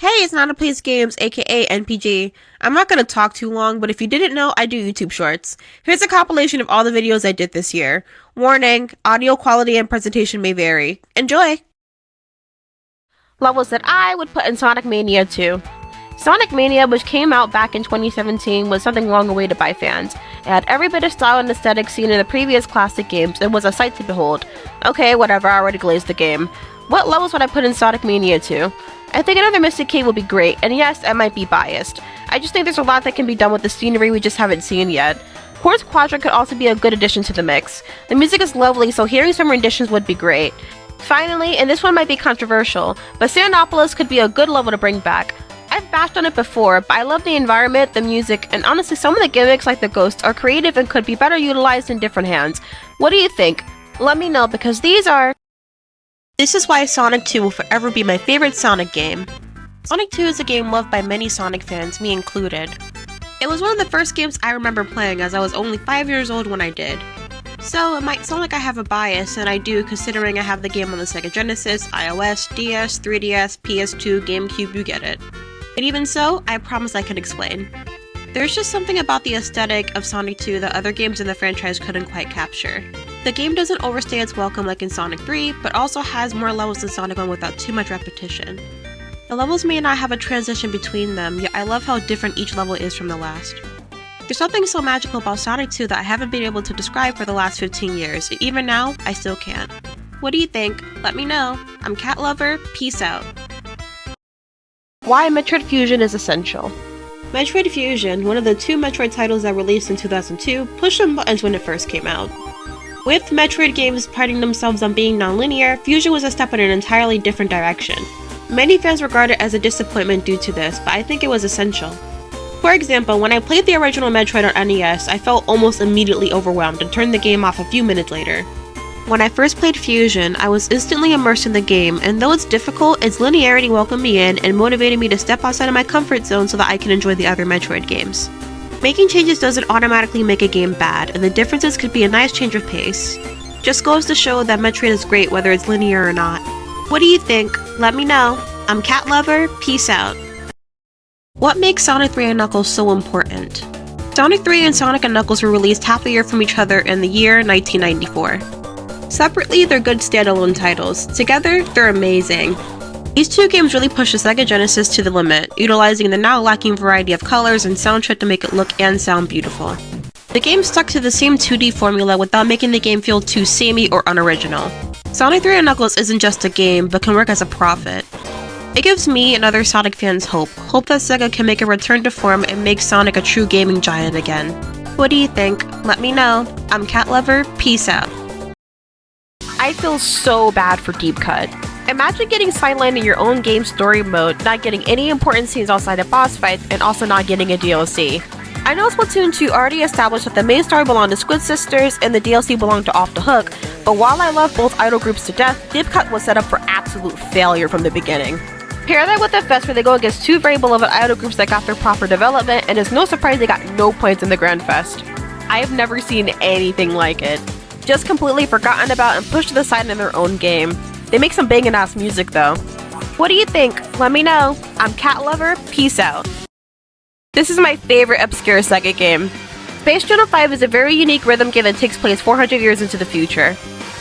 Hey, it's Not a Place Games, aka NPG. I'm not gonna talk too long, but if you didn't know, I do YouTube shorts. Here's a compilation of all the videos I did this year. Warning, audio quality and presentation may vary. Enjoy! Levels that I would put in Sonic Mania 2. Sonic Mania, which came out back in 2017, was something long awaited by fans. It had every bit of style and aesthetic seen in the previous classic games and was a sight to behold. Okay, whatever, I already glazed the game. What levels would I put in Sonic Mania 2? I think another Mystic Cave would be great, and yes, I might be biased. I just think there's a lot that can be done with the scenery we just haven't seen yet. Horse Quadrant could also be a good addition to the mix. The music is lovely, so hearing some renditions would be great. Finally, and this one might be controversial, but Sandopolis could be a good level to bring back. I've bashed on it before, but I love the environment, the music, and honestly some of the gimmicks like the ghosts are creative and could be better utilized in different hands. What do you think? Let me know, because these are... This is why Sonic 2 will forever be my favorite Sonic game. Sonic 2 is a game loved by many Sonic fans, me included. It was one of the first games I remember playing, as I was only 5 years old when I did. So it might sound like I have a bias, and I do, considering I have the game on the Sega Genesis, iOS, DS, 3DS, PS2, GameCube, you get it. But even so, I promise I can explain. There's just something about the aesthetic of Sonic 2 that other games in the franchise couldn't quite capture. The game doesn't overstay its welcome like in Sonic 3, but also has more levels than Sonic 1 without too much repetition. The levels may not have a transition between them, yet I love how different each level is from the last. There's something so magical about Sonic 2 that I haven't been able to describe for the last 15 years, and even now, I still can't. What do you think? Let me know. I'm Cat Lover, peace out. Why Metroid Fusion is essential. Metroid Fusion, one of the two Metroid titles that released in 2002, pushed some buttons when it first came out. With Metroid games priding themselves on being non-linear, Fusion was a step in an entirely different direction. Many fans regard it as a disappointment due to this, but I think it was essential. For example, when I played the original Metroid on NES, I felt almost immediately overwhelmed and turned the game off a few minutes later. When I first played Fusion, I was instantly immersed in the game, and though it's difficult, its linearity welcomed me in and motivated me to step outside of my comfort zone so that I can enjoy the other Metroid games. Making changes doesn't automatically make a game bad, and the differences could be a nice change of pace. Just goes to show that Metroid is great whether it's linear or not. What do you think? Let me know. I'm Cat Lover, peace out. What makes Sonic 3 and Knuckles so important? Sonic 3 and Sonic and Knuckles were released half a year from each other in the year 1994. Separately, they're good standalone titles. Together, they're amazing. These two games really push the Sega Genesis to the limit, utilizing the now lacking variety of colors and soundtrack to make it look and sound beautiful. The game stuck to the same 2D formula without making the game feel too samey or unoriginal. Sonic 3 and Knuckles isn't just a game, but can work as a profit. It gives me and other Sonic fans hope that Sega can make a return to form and make Sonic a true gaming giant again. What do you think? Let me know. I'm Cat Lover, peace out. I feel so bad for Deep Cut. Imagine getting sidelined in your own game story mode, not getting any important scenes outside of boss fights, and also not getting a DLC. I know Splatoon 2 already established that the main story belonged to Squid Sisters and the DLC belonged to Off the Hook, but while I love both idol groups to death, Deep Cut was set up for absolute failure from the beginning. Pair that with the fest where they go against two very beloved idol groups that got their proper development, and it's no surprise they got no points in the Grand Fest. I have never seen anything like it. Just completely forgotten about and pushed to the side in their own game. They make some banging ass music though. What do you think? Let me know. I'm Cat Lover, peace out. This is my favorite obscure SEGA game. Space Channel 5 is a very unique rhythm game that takes place 400 years into the future.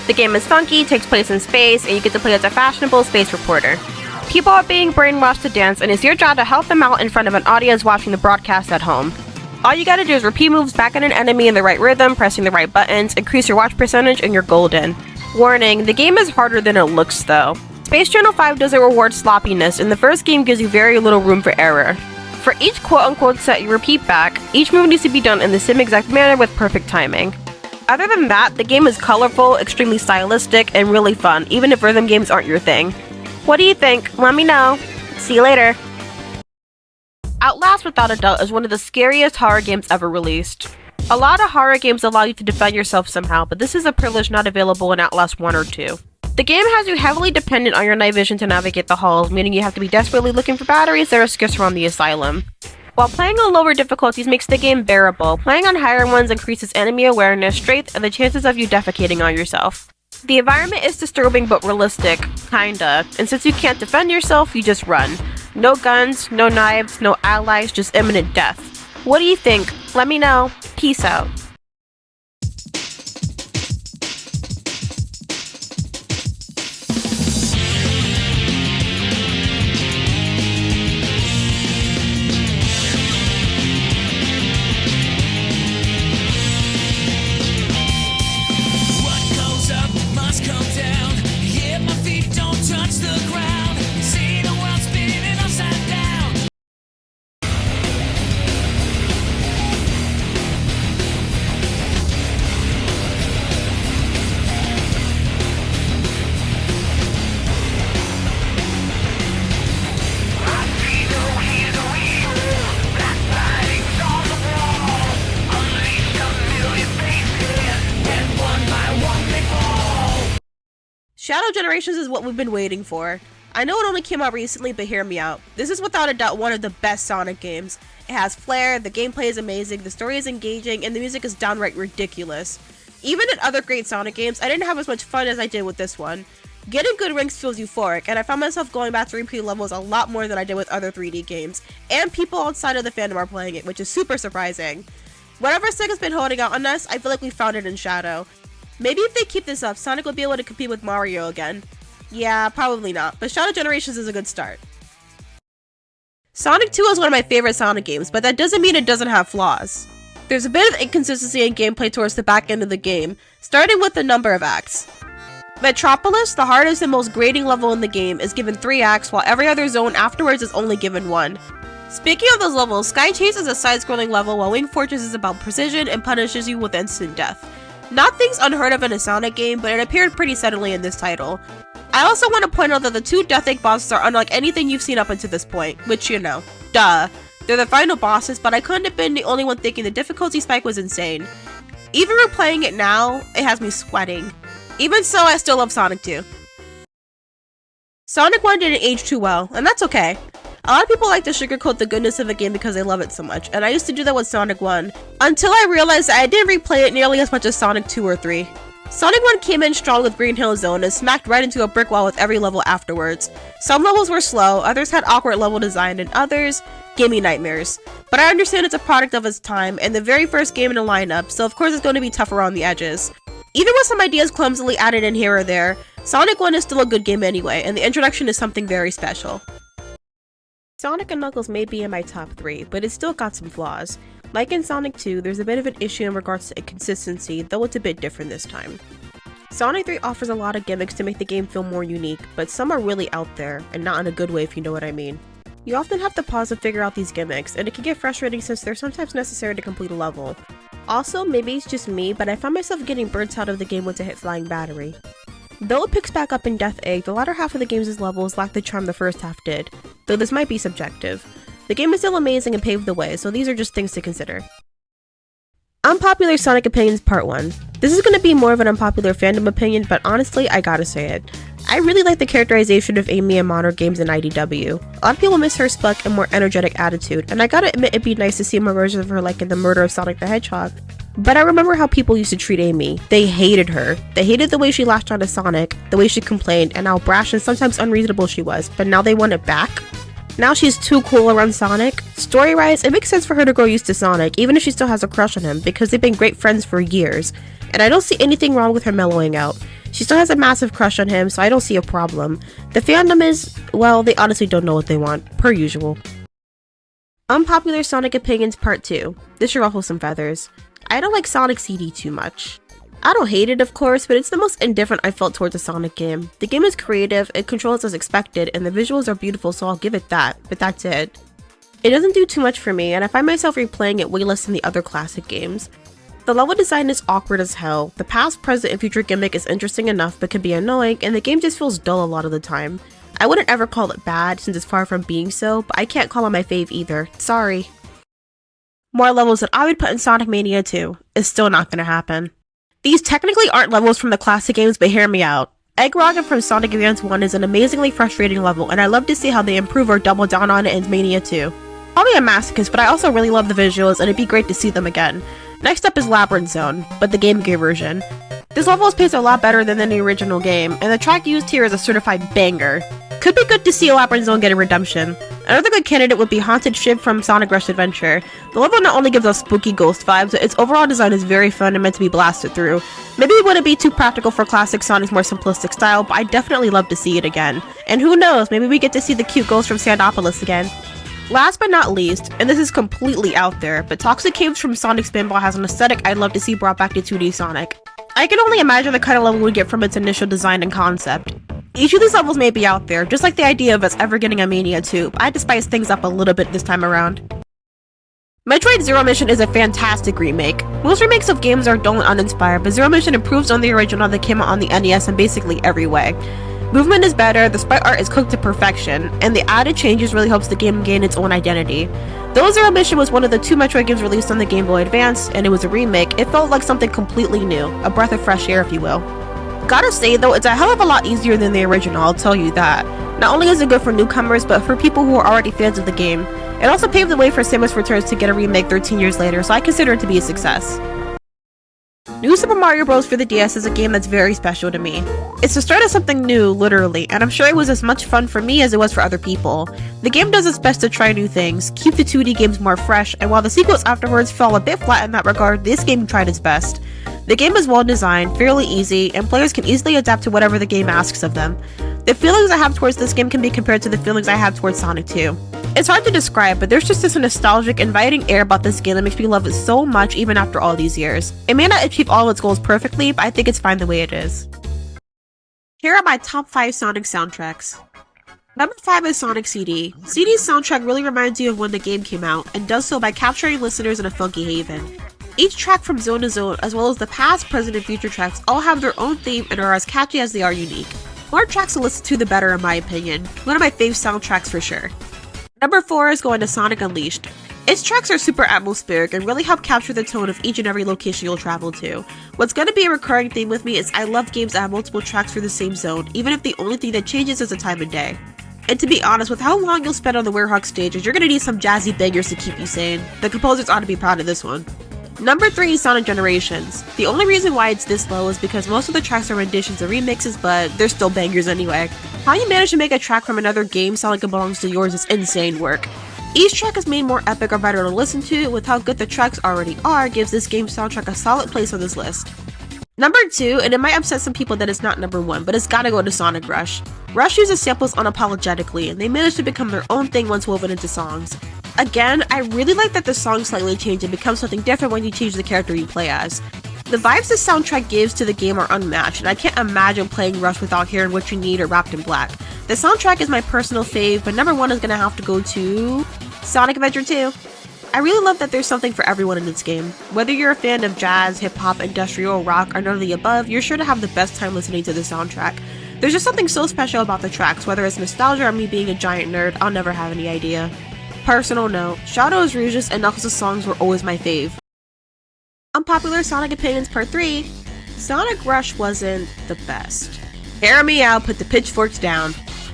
The game is funky, takes place in space, and you get to play as a fashionable space reporter. People are being brainwashed to dance, and it's your job to help them out in front of an audience watching the broadcast at home. All you gotta do is repeat moves back at an enemy in the right rhythm, pressing the right buttons, increase your watch percentage, and you're golden. Warning, the game is harder than it looks though. Space Channel 5 doesn't reward sloppiness, and the first game gives you very little room for error. For each quote-unquote set you repeat back, each move needs to be done in the same exact manner with perfect timing. Other than that, the game is colorful, extremely stylistic, and really fun, even if rhythm games aren't your thing. What do you think? Let me know. See you later. Outlast, without a doubt, is one of the scariest horror games ever released. A lot of horror games allow you to defend yourself somehow, but this is a privilege not available in Outlast 1 or 2. The game has you heavily dependent on your night vision to navigate the halls, meaning you have to be desperately looking for batteries that are scarce around the asylum. While playing on lower difficulties makes the game bearable, playing on higher ones increases enemy awareness, strength, and the chances of you defecating on yourself. The environment is disturbing but realistic, kinda, and since you can't defend yourself, you just run. No guns, no knives, no allies, just imminent death. What do you think? Let me know. Peace out. Shadow Generations is what we've been waiting for. I know it only came out recently, but hear me out. This is without a doubt one of the best Sonic games. It has flair, the gameplay is amazing, the story is engaging, and the music is downright ridiculous. Even in other great Sonic games, I didn't have as much fun as I did with this one. Getting good ranks feels euphoric, and I found myself going back to repeat levels a lot more than I did with other 3D games, and people outside of the fandom are playing it, which is super surprising. Whatever SEGA's been holding out on us, I feel like we found it in Shadow. Maybe if they keep this up, Sonic will be able to compete with Mario again. Yeah, probably not, but Shadow Generations is a good start. Sonic 2 is one of my favorite Sonic games, but that doesn't mean it doesn't have flaws. There's a bit of inconsistency in gameplay towards the back end of the game, starting with the number of acts. Metropolis, the hardest and most grating level in the game, is given 3 acts, while every other zone afterwards is only given 1. Speaking of those levels, Sky Chase is a side-scrolling level, while Wing Fortress is about precision and punishes you with instant death. Not things unheard of in a Sonic game, but it appeared pretty suddenly in this title. I also want to point out that the 2 Death Egg bosses are unlike anything you've seen up until this point, which you know, duh. They're the final bosses, but I couldn't have been the only one thinking the difficulty spike was insane. Even replaying it now, it has me sweating. Even so, I still love Sonic 2. Sonic 1 didn't age too well, and that's okay. A lot of people like to sugarcoat the goodness of a game because they love it so much, and I used to do that with Sonic 1, until I realized that I didn't replay it nearly as much as Sonic 2 or 3. Sonic 1 came in strong with Green Hill Zone and smacked right into a brick wall with every level afterwards. Some levels were slow, others had awkward level design, and others gave me nightmares. But I understand it's a product of its time, and the very first game in the lineup, so of course it's going to be tough around the edges. Even with some ideas clumsily added in here or there, Sonic 1 is still a good game anyway, and the introduction is something very special. Sonic & Knuckles may be in my top 3, but it's still got some flaws. Like in Sonic 2, there's a bit of an issue in regards to inconsistency, though it's a bit different this time. Sonic 3 offers a lot of gimmicks to make the game feel more unique, but some are really out there, and not in a good way if you know what I mean. You often have to pause to figure out these gimmicks, and it can get frustrating since they're sometimes necessary to complete a level. Also, maybe it's just me, but I found myself getting burnt out of the game once I hit Flying Battery. Though it picks back up in Death Egg, the latter half of the game's levels lack the charm the first half did, though this might be subjective. The game is still amazing and paved the way, so these are just things to consider. Unpopular Sonic Opinions Part 1. This is going to be more of an unpopular fandom opinion, but honestly, I gotta say it. I really like the characterization of Amy in modern games in IDW. A lot of people miss her spunk and more energetic attitude, and I gotta admit it'd be nice to see more versions of her like in the Murder of Sonic the Hedgehog. But I remember how people used to treat Amy. They hated her. They hated the way she latched onto Sonic, the way she complained, and how brash and sometimes unreasonable she was, but now they want it back? Now she's too cool around Sonic? Story-wise, it makes sense for her to grow used to Sonic, even if she still has a crush on him, because they've been great friends for years. And I don't see anything wrong with her mellowing out. She still has a massive crush on him, so I don't see a problem. The fandom is, well, they honestly don't know what they want, per usual. Unpopular Sonic Opinions Part 2. This should ruffle some feathers. I don't like Sonic CD too much. I don't hate it, of course, but it's the most indifferent I felt towards a Sonic game. The game is creative, it controls as expected, and the visuals are beautiful, so I'll give it that, but that's it. It doesn't do too much for me, and I find myself replaying it way less than the other classic games. The level design is awkward as hell, the past, present, and future gimmick is interesting enough but can be annoying, and the game just feels dull a lot of the time. I wouldn't ever call it bad, since it's far from being so, but I can't call it my fave either. Sorry. More levels that I would put in Sonic Mania 2 is still not gonna happen. These technically aren't levels from the classic games, but hear me out. Egg Rocket from Sonic Advance 1 is an amazingly frustrating level, and I love to see how they improve or double down on it in Mania 2. Probably a masochist, but I also really love the visuals, and it'd be great to see them again. Next up is Labyrinth Zone, but the Game Gear version. This level is paced a lot better than the original game, and the track used here is a certified banger. Could be good to see Elaborate Zone get a redemption. Another good candidate would be Haunted Ship from Sonic Rush Adventure. The level not only gives us spooky ghost vibes, but its overall design is very fun and meant to be blasted through. Maybe it wouldn't be too practical for classic Sonic's more simplistic style, but I'd definitely love to see it again. And who knows, maybe we get to see the cute ghost from Sandopolis again. Last but not least, and this is completely out there, but Toxic Caves from Sonic Spinball has an aesthetic I'd love to see brought back to 2D Sonic. I can only imagine the kind of level we'd get from its initial design and concept. Each of these levels may be out there, just like the idea of us ever getting a Mania 2, but I had to spice things up a little bit this time around. Metroid Zero Mission is a fantastic remake. Most remakes of games are dull and uninspired, but Zero Mission improves on the original that came out on the NES in basically every way. Movement is better, the sprite art is cooked to perfection, and the added changes really helps the game gain its own identity. Though Zero Mission was one of the 2 Metroid games released on the Game Boy Advance, and it was a remake, it felt like something completely new, a breath of fresh air if you will. Gotta say though, it's a hell of a lot easier than the original, I'll tell you that. Not only is it good for newcomers, but for people who are already fans of the game. It also paved the way for Samus Returns to get a remake 13 years later, so I consider it to be a success. New Super Mario Bros. For the DS is a game that's very special to me. It's the start of something new, literally, and I'm sure it was as much fun for me as it was for other people. The game does its best to try new things, keep the 2D games more fresh, and while the sequels afterwards fell a bit flat in that regard, this game tried its best. The game is well designed, fairly easy, and players can easily adapt to whatever the game asks of them. The feelings I have towards this game can be compared to the feelings I have towards Sonic 2. It's hard to describe, but there's just this nostalgic, inviting air about this game that makes me love it so much even after all these years. It may not achieve all of its goals perfectly, but I think it's fine the way it is. Here are my top 5 Sonic soundtracks. Number 5 is Sonic CD. CD's soundtrack really reminds you of when the game came out, and does so by capturing listeners in a funky haven. Each track from Zone to Zone, as well as the past, present, and future tracks, all have their own theme and are as catchy as they are unique. More tracks to listen to the better in my opinion. One of my fave soundtracks for sure. Number 4 is going to Sonic Unleashed. Its tracks are super atmospheric and really help capture the tone of each and every location you'll travel to. What's going to be a recurring theme with me is I love games that have multiple tracks for the same zone, even if the only thing that changes is the time of day. And to be honest, with how long you'll spend on the Werehog stages, you're going to need some jazzy bangers to keep you sane. The composers ought to be proud of this one. Number 3 is Sonic Generations. The only reason why it's this low is because most of the tracks are renditions or remixes, but they're still bangers anyway. How you manage to make a track from another game sound like it belongs to yours is insane work. Each track is made more epic or better to listen to, with how good the tracks already are gives this game's soundtrack a solid place on this list. Number 2, and it might upset some people that it's not number 1, but it's gotta go to Sonic Rush. Rush uses samples unapologetically, and they manage to become their own thing once woven into songs. Again, I really like that the songs slightly change and become something different when you change the character you play as. The vibes this soundtrack gives to the game are unmatched, and I can't imagine playing Rush without hearing What You Need or Wrapped in Black. The soundtrack is my personal fave, but number 1 is gonna have to go to Sonic Adventure 2. I really love that there's something for everyone in this game. Whether you're a fan of jazz, hip-hop, industrial, rock, or none of the above, you're sure to have the best time listening to the soundtrack. There's just something so special about the tracks, whether it's nostalgia or me being a giant nerd, I'll never have any idea. Personal note, Shadows, Rouges, and Knuckles' songs were always my fave. Unpopular Sonic Opinions Part 3. Sonic Rush wasn't the best. Hear me out, put the pitchforks down.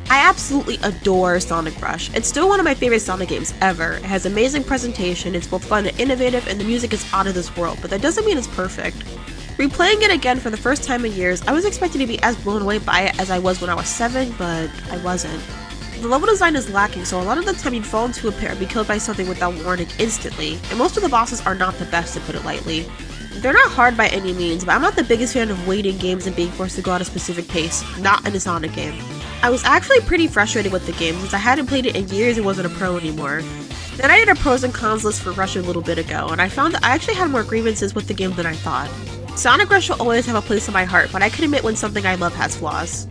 I absolutely adore Sonic Rush. It's still one of my favorite Sonic games ever. It has amazing presentation, it's both fun and innovative, and the music is out of this world, but that doesn't mean it's perfect. Replaying it again for the first time in years, I was expecting to be as blown away by it as I was when I was 7, but I wasn't. The level design is lacking, so a lot of the time you'd fall into a pit or be killed by something without warning instantly, and most of the bosses are not the best, to put it lightly. They're not hard by any means, but I'm not the biggest fan of waiting games and being forced to go at a specific pace, not in a Sonic game. I was actually pretty frustrated with the game since I hadn't played it in years and wasn't a pro anymore. Then I did a pros and cons list for Rush a little bit ago, and I found that I actually had more grievances with the game than I thought. Sonic Rush will always have a place in my heart, but I can admit when something I love has flaws.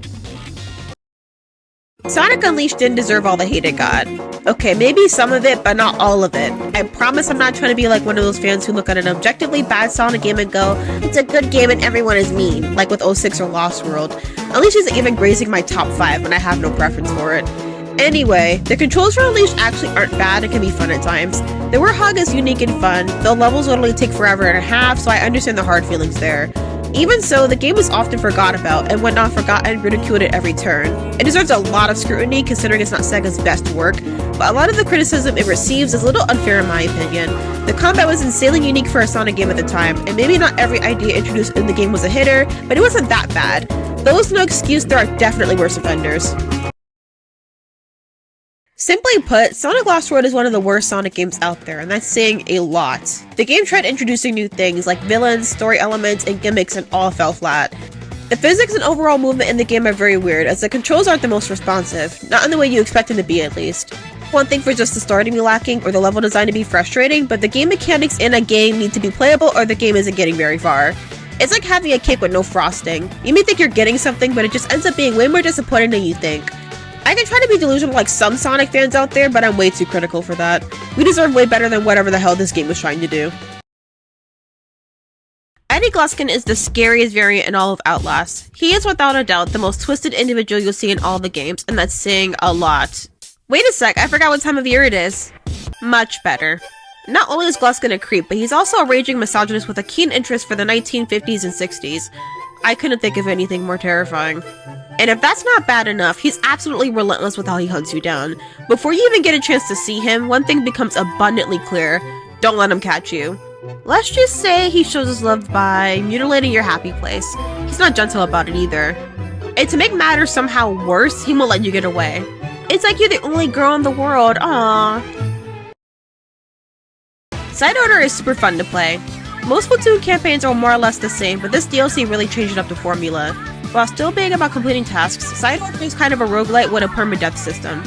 Sonic Unleashed didn't deserve all the hate it got. Okay, maybe some of it, but not all of it. I promise I'm not trying to be like one of those fans who look at an objectively bad Sonic game and go, it's a good game and everyone is mean, like with 06 or Lost World. Unleashed isn't even grazing my top 5 and I have no preference for it. Anyway, the controls for Unleashed actually aren't bad and can be fun at times. The Werehog is unique and fun, though levels literally take forever and a half, so I understand the hard feelings there. Even so, the game is often forgot about, and when not forgotten, ridiculed at every turn. It deserves a lot of scrutiny considering it's not SEGA's best work, but a lot of the criticism it receives is a little unfair in my opinion. The combat was insanely unique for a Sonic game at the time, and maybe not every idea introduced in the game was a hitter, but it wasn't that bad. Though it's no excuse, there are definitely worse offenders. Simply put, Sonic Lost World is one of the worst Sonic games out there, and that's saying a lot. The game tried introducing new things like villains, story elements, and gimmicks, and all fell flat. The physics and overall movement in the game are very weird, as the controls aren't the most responsive, not in the way you expect them to be at least. One thing for just the story to be lacking or the level design to be frustrating, but the game mechanics in a game need to be playable or the game isn't getting very far. It's like having a cake with no frosting. You may think you're getting something, but it just ends up being way more disappointing than you think. I can try to be delusional like some Sonic fans out there, but I'm way too critical for that. We deserve way better than whatever the hell this game was trying to do. Eddie Gluskin is the scariest variant in all of Outlasts. He is without a doubt the most twisted individual you'll see in all the games, and that's saying a lot. Wait a sec, I forgot what time of year it is. Much better. Not only is Gluskin a creep, but he's also a raging misogynist with a keen interest for the 1950s and 60s. I couldn't think of anything more terrifying. And if that's not bad enough, he's absolutely relentless with how he hunts you down. Before you even get a chance to see him, one thing becomes abundantly clear: don't let him catch you. Let's just say he shows his love by mutilating your happy place. He's not gentle about it either. And to make matters somehow worse, he won't let you get away. It's like you're the only girl in the world, aww. Side Order is super fun to play. Most Splatoon campaigns are more or less the same, but this DLC really changed up the formula. While still being about completing tasks, Side Order is kind of a roguelite with a permadeath system.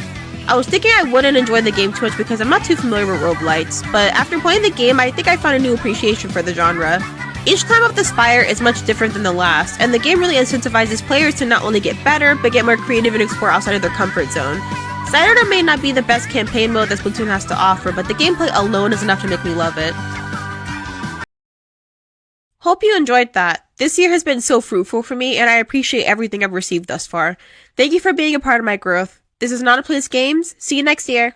I was thinking I wouldn't enjoy the game too much because I'm not too familiar with roguelites, but after playing the game, I think I found a new appreciation for the genre. Each climb up the spire is much different than the last, and the game really incentivizes players to not only get better, but get more creative and explore outside of their comfort zone. Side Order may not be the best campaign mode that Splatoon has to offer, but the gameplay alone is enough to make me love it. Hope you enjoyed that. This year has been so fruitful for me, and I appreciate everything I've received thus far. Thank you for being a part of my growth. This is Not a Place Games. See you next year.